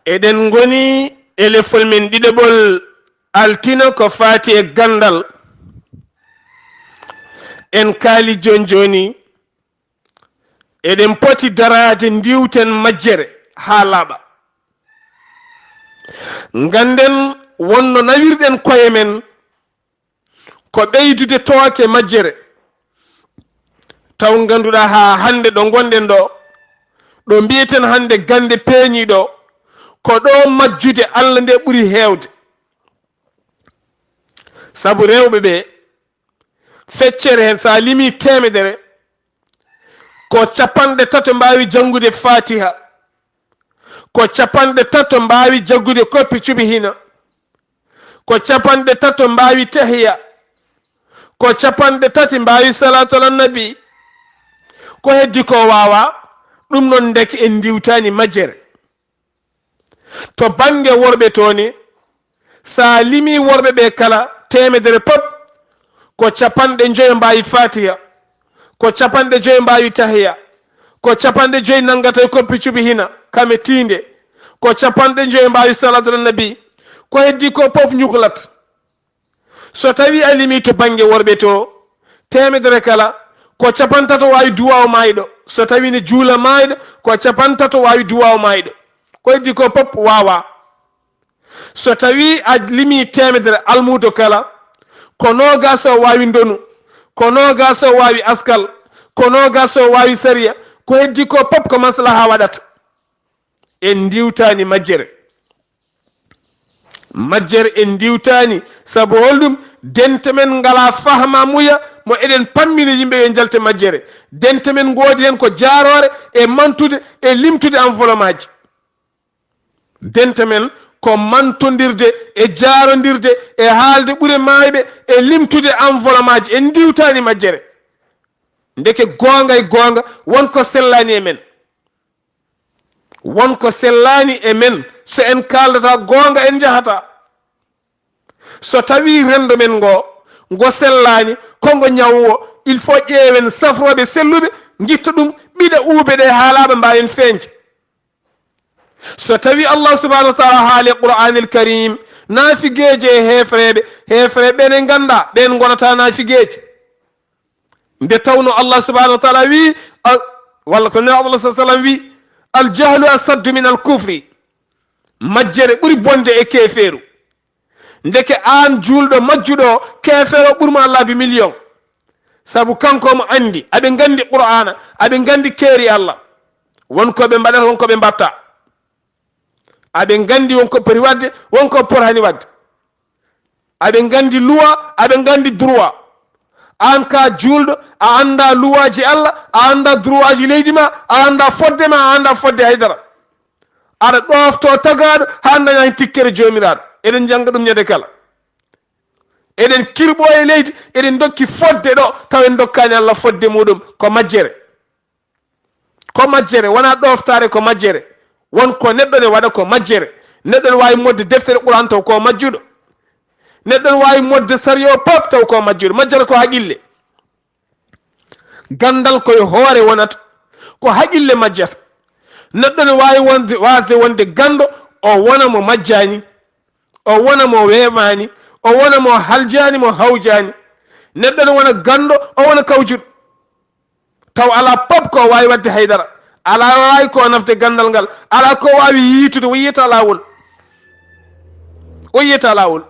eɗen goni e lefol men ɗiɗoɓol altine ko faati e gandal. En kaali joni eɗen poti darade ndiwten majjere ha laaɓa. Ganden wonno nawirɗen koye men ko ɓeydude tooke majjere, taw ganduɗa ha hande ɗo gonɗen ɗo mbiyeten hande gande peeñiɗo ko ɗo majjude Allah nde ɓuri heewde. Sabu rewɓe ɓe feccere hen sa limi temedere ko 3 mbawi jangude fatiha, ko 3 mbawi jaggude koppi cuɓi hina, ko 3 mbawi tahiya, ko 3 mbawi salatu ala nabi, ko heddi ko wawa. ɗum noon deke en diwtani majjere. To bange worɓe toni sa limi worɓe ɓe kala temedere pop ko 5 mbawi fatiha, ko 5 mbawi tahiya, ko 5 nangata e koppi cuɓi hina kame tinde, ko 5 mbawi salatu ala nabi, ko heddi ko pop ñuklat. So tawi a limi to bange worɓe to temedere kala ko 3 wawi duwawo mayiɗo. So tawi ne juula mayiɗo ko 3 wawi duwawo mayiɗo, ko heddi ko pop wawa. So tawi a limi temedere almudo kala ko 20 wawi ndonu, ko 20 wawi askal, ko 20 wawi sariya, ko heddi ko pop ko maslaha waɗata. En diwtani majjere. Majjere en diwtani sabu holɗum dente men ngala fahma muya mo eɗen pammina yimɓe yo jalte majjere. Dente men godi hen ko jarore e mantude e limtude enveloppe aji. Dente men ko mantodirde e jarodirde e haalde ɓuure mayɓe e limtude enveloppe aji. En diwtani majjere. Ndeke gonga e gonga wonko sellani e men, wonko sellani e men. So en kaldata gonga en jahata. So tawi rendo men ngo sellani kongo ñawwo, il faut ƴeewen safroɓe selluɓe guitta ɗum ɓiɗa uuɓe ɗe haalaɓe mbawen feñde. So tawi Allah subhanahu wa taala haali qur'anil karim naafigeeje e hefreɓe ɓene ganda ɓen gonata naafigeeje. Nde tawno Allah subhanahu wa taala wi, walla ko nena Allah sallam wi, aljahlu asaddu min alkufri. Majjere ɓuri bonde e keferu. Ndeke an julɗo majjuɗo kefero ɓurma laabi million. Sabu kanko mo andi aɓe gandi qur'ana, aɓe gandi keeri Allah, wonkoɓe mbaɗata wonkoɓe mbatta, aɓe gandi wonko poti wadde wonko potani wadde, aɓe gandi luwa, aɓe gandi droit. An ka julɗo a anda luwaji Allah, a anda droit aji leydi ma, a anda fodde ma, a anda fodde haydara. Aɗa ɗofto tagaɗo ha daña tikkere jomiraɗo. Eɗen janga ɗum ñande kala. Eɗen kirɓo e leydi eɗen dokki fodde ɗo taw en dokkani Allah fodde muɗum. Ko majjere, ko majjere, wona ɗoftare, ko majjere. Wonko neɗɗo ne waɗa ko majjere. Neɗɗo ne wawi modde deftere Qur'an taw ko majjuɗo. Neɗɗo ne wawi modde sariya pop taw ko majjuɗo. Majjere ko haqille. Gandal koye hoore wonata ko haqille majjata. Neɗɗo ne wawi wasde wonde gando o wona mo majjani, o wona mo weemani, o wona mo haljani, mo hawjani. Neɗɗo ne wona gando o wona kawjuɗo taw ala pop ko wawi wadde haydara, ala wawi ko nafde gandal ngal, ala ko wawi yiitude. O yiyata lawol, o yiyata lawol.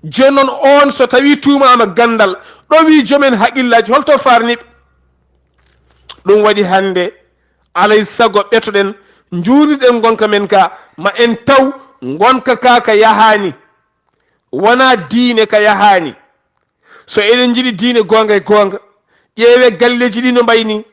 Joni noon on so tawi tumama gandal ɗo wi joomen haqillaji holto farniɓe. ɗum waɗi hande alay sago ɓetoɗen juuriɗen gonka men ka ma en taw gonka ka yahani, wona diine ka yahani. So eɗen jiɗi diine gonga e gonga, ƴeewe galleji ɗi no mbayni,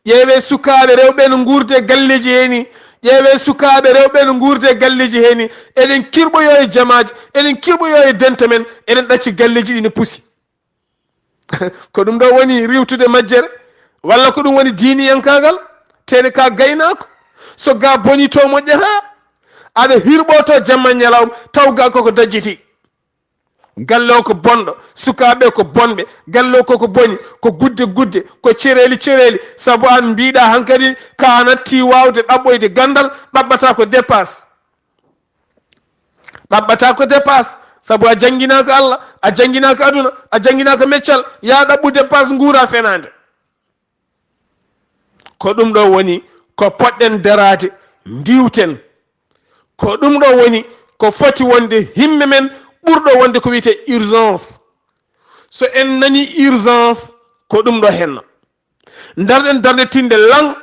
ƴeewe sukaɓe rewɓe no gurde galleji heni, ƴeewe sukaɓe rewɓe no gurde galleji heni. Eɗen kirɓoyo e jamaji, eɗen kirɓoyo e dente men, eɗen ɗacci galleji ɗi no pusi. Ko ɗum ɗo woni riwtude majjere, walla ko ɗum woni diiniyankagal tene ka gaynako. So ga boni to moƴƴata, aɗa hirɓoto jamma ñalawma taw ga koko dajjiti. Galle o ko bonɗo, sukaɓe ko bonɓe, galle o koko boni, ko gudde ko cereli. Sabu an mbiɗa hankkadi ka natti wawde ɗaɓɓoyde gandal, ɗaɓɓata ko dépasse. ɗaɓɓata ko dépasse sabu a jangginaka Allah a jangginaka aduna a jangginaka meccal ya ɗaɓɓu dépasse nguura fenade ko ɗum ɗo woni ko poɗɗen darade ndiwten ko ɗum ɗo woni ko foti wonde himme men ɓurɗo wonde ko wiyete urgence so en nani urgence ko ɗum ɗo henna darɗen darde tinde lan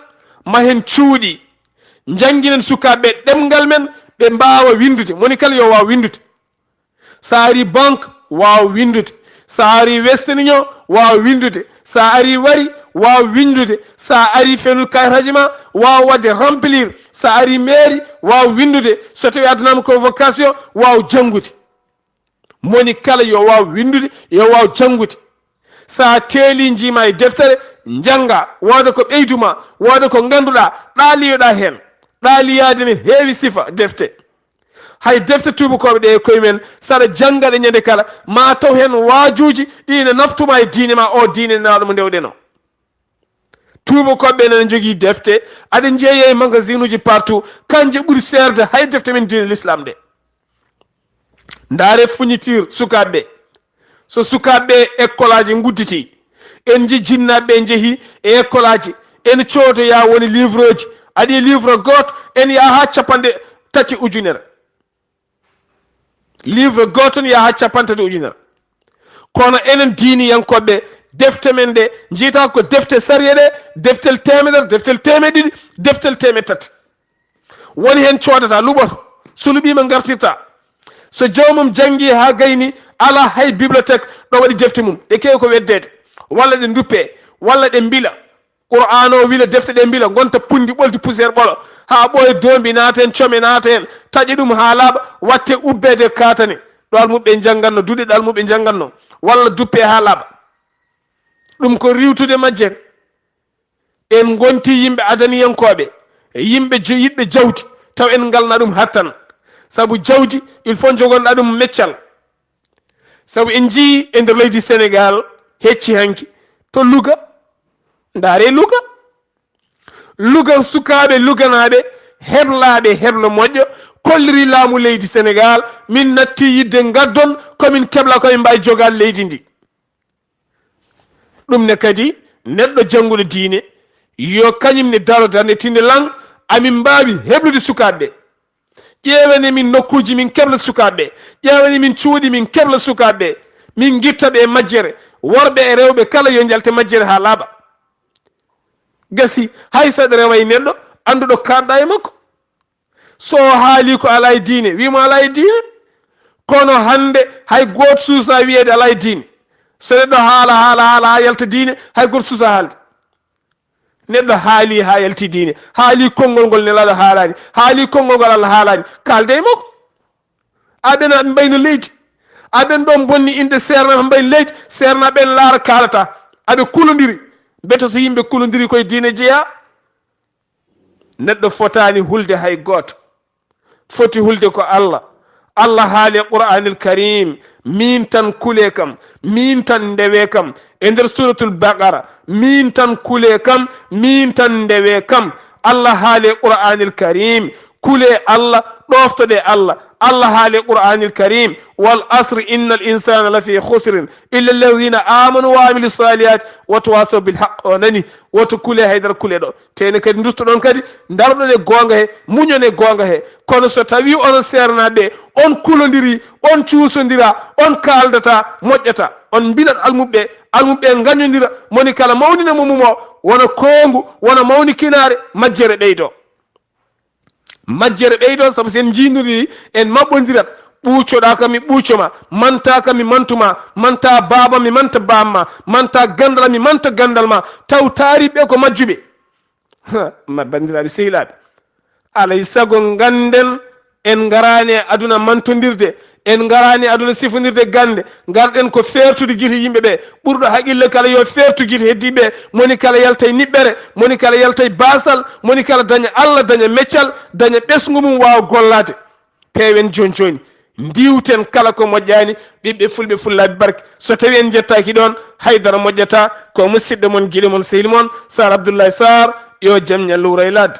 ma hen cuuɗi jangguinen sukaɓe ɗemgal men ɓe mbawa windude moni kala yo wawa windude sa ari banque wawa windude sa ari western union wawa windude sa ari wari wawa windude sa ari fenul kayitaji ma wawa wadde remplir sa ari mairie wawa windude so tawi addanama convocation wawa jangude moni kala yo wawa windude yo wawa jangude sa teeli jima e deftere janga wooda ko ɓeyduma wooda ko ganduɗa ɗaaliyoɗa hen ɗaaliyade ne heewi sifa defte hay defte tubakoɓe ɗe e koyemen saɗa janggaɗe ñande kala ma taw hen waajuji ɗine naftuma e diine ma o diine nawaɗo mo ndewɗen o tubakoɓe nene jogui defte aɗa jeeye e magasin uji partout kanje ɓuuri serde hay defte men diine l'islam ɗe ndaare fourniture sukaɓeɓe so sukaɓeɓe école aji gudditi en ji jinnaɓe jeehi e école aji en coodoya woni livre uji aɗi livre goto en yaha ha capanɗe tati ujunere livre goto ne yaha ha capantati ujunere kono enen diiniyankoɓe defte men ɗe jiita ko defte sariya ɗe deftel temedere deftel temed ɗiɗi deftel temed tati woni hen coodata luɓoto so luɓima gartirta so jawmum jangi ha gayni ala hay bibliothèque ɗo waɗi defte mum ɗe kewi ko weddede walla ɗe duppe walla ɗe mbila qur'an o wila defte ɗe mbila gonta pundi ɓolti poussiére ɓolo ha ɓooye dombi naata hen come naata hen taƴi ɗum ha laaɓa watte ubbede katane ɗo almuɓe jangganno duuɗe ɗo almuɓe jangganno walla duppe ha laaɓa ɗum ko riwtude majjere en gonti yimɓe adaniyankoɓe yimɓe yiɗɓe jawdi taw en ngalna ɗum hattan sabu jawdi il faut jogonɗa ɗum meccal sabu en jii e nder leydi sénégal hecci hanki to luga ndaare luga sukaɓe luganaɓe heblaɓe heblo moƴƴo kolliri laamu leydi sénégal min natti yidde gaddon komin kebla komin mbawi jogal leydi ndi ɗum ne kadi neɗɗo jannguɗo diine yo kañum ne daro darde tinde lan amin mbawi heblude sukaɓeɓe ƴeewani min nokkuji min kebla sukaɓeɓe ƴeewani min cuuɗi min kebla sukaɓeɓe min guittaɓe e majjere worɓe e rewɓe kala yo jalte majjere ha laaɓa gasi hay saɗa rewa e neɗɗo anduɗo kaɗɗa e makko so haali ko ala e diine wimo ala e diine kono hande hay goto suusa wiyede ala e diine so neɗɗo haala ha yalta diine hay goto suusa haalde neɗɗo haali ha yalti diine haali konngol ngol nelaɗo haalani haali konngol ngol Allah haalani kalde e makko aɓen aɓe mbayno leydi aɓen ɗon bonni inde ceerno mbayno leydi ceerno ɓen laara kalata aɓe kulodiri beto so yimɓe kulodiri koye diine jeeya neɗɗo fotani hulde hay goto foti hulde ko Allah Allah haali e qur'anil karim min tan kule kam min tan ndewe kam e nder suratul baqara min tan kule kam min tan ndewe kam Allah haali e qur'anil karim kule Allah ɗoftoɗe Allah Allah haali qur'anil karim wal asri innal insana lafi khusrin illa alladhina amanu wa amilu salihati wa tawasaw bil haqq o nani woto kule haydara kule ɗo tene kadi dustoɗon kadi darɗon e gonga he muñon e gonga he kono so tawi onon sernaɓe on kulodiri on cuusodira on kaldata moƴƴata on mbilat almuɓe gañodira moni kala mawnina mumum o wona kongu wona mawni kinare majjere ɓeydo sabu sen jinori en maɓɓodirat ɓuucoɗa kam mi ɓuucoma manta kam mi mantuma manta baba mi manta bamma manta gandal mi manta gandal ma taw taariɓe ko majjuɓe ma bandiraɓe sehilaɓe alay sago ganden en garani aduna mantodirde en garani aduna sifodirde gande garɗen ko fertude guite yimɓeɓe ɓurɗo haqille kala yo fertu guite heddiɓe moni kala yalta e niɓɓere moni kala yalta e basal moni kala daña Allah daña meccal daña ɓesgu mum wawa gollade peewen joni ndiwten kala ko moƴƴani ɓiɓɓe fulɓe fullaɓe barke so tawi en jettaki ɗon haydara moƴƴata ko musidɗo moon guiɗo moon sehil moon Sar Abdullaahi Saar yo jaam ñallu wuro e ladde